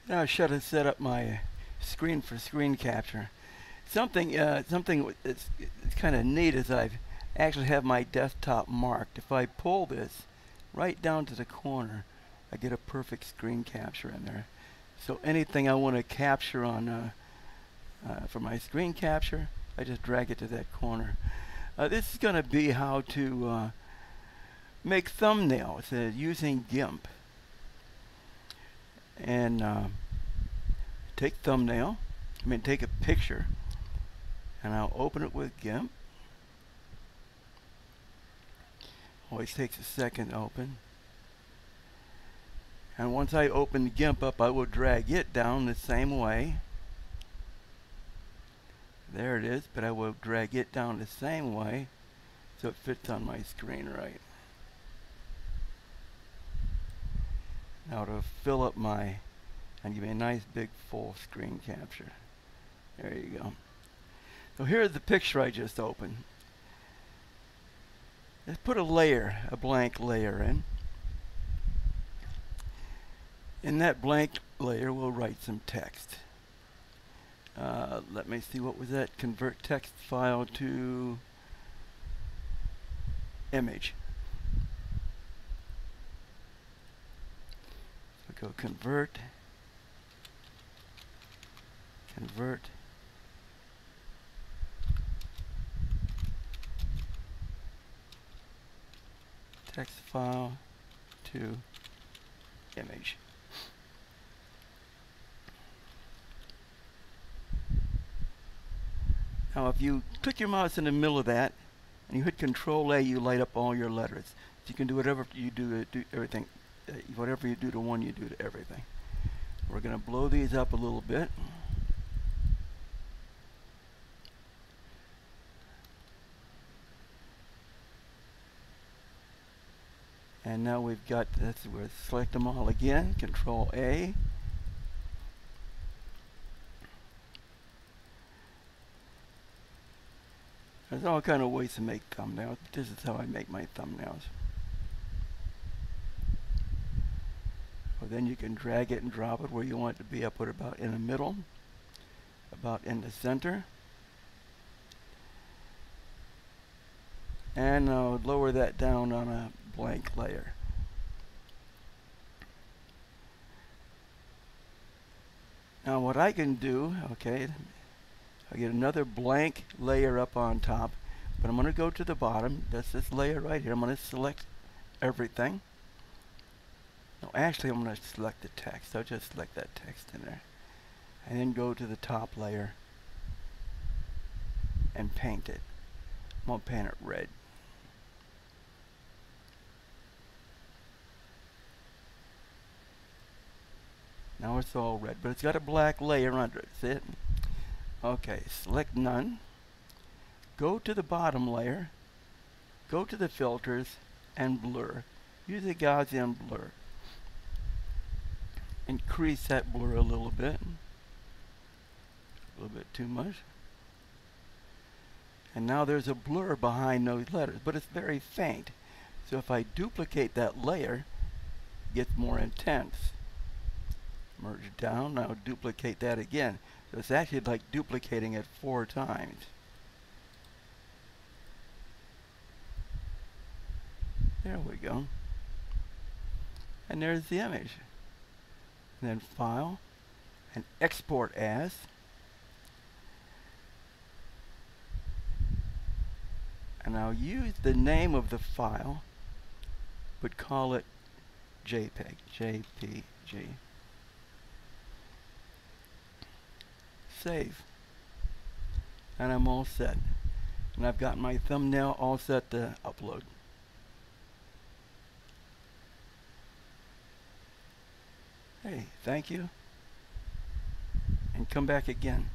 Now I should have set up my screen for screen capture. Something it's kind of neat is I actually have my desktop marked. If I pull this right down to the corner, I get a perfect screen capture in there. So anything I want to capture on for my screen capture, I just drag it to that corner. This is going to be how to make thumbnails using GIMP. And take a picture, and I'll open it with GIMP. Always takes a second to open. And once I open GIMP up, I will drag it down the same way. There it is, but I will drag it down the same way so it fits on my screen right. Now to fill up and give me a nice big full screen capture. There you go. So here's the picture I just opened. Let's put a blank layer in. In that blank layer, we'll write some text. Let me see, what was that? Convert text file to image. So go convert text file to image. Now if you click your mouse in the middle of that and you hit Control A, you light up all your letters. So you can do whatever you do everything. Whatever you do to one, you do to everything. We're going to blow these up a little bit. And now we've got this. We'll select them all again. Control A. There's all kind of ways to make thumbnails. This is how I make my thumbnails. Well, then you can drag it and drop it where you want it to be. I put it about in the middle, about in the center. And I'll lower that down on a blank layer. Now what I can do, okay, I get another blank layer up on top, but I'm going to go to the bottom. That's this layer right here. I'm going to select everything. No, actually I'm going to select the text. I'll just select that text in there. And then go to the top layer and paint it. I'm going to paint it red. Now it's all red, but it's got a black layer under it. See it? Okay, select none. Go to the bottom layer. Go to the filters and blur. Use a Gaussian blur. Increase that blur a little bit. A little bit too much. And now there's a blur behind those letters, but it's very faint. So if I duplicate that layer, it gets more intense. Merge down, now duplicate that again. So it's actually like duplicating it 4 times. There we go. And there's the image. And then File, and Export As. And I'll use the name of the file, but call it JPEG, JPG. Save. And I'm all set. And I've got my thumbnail all set to upload. Hey, thank you. And come back again.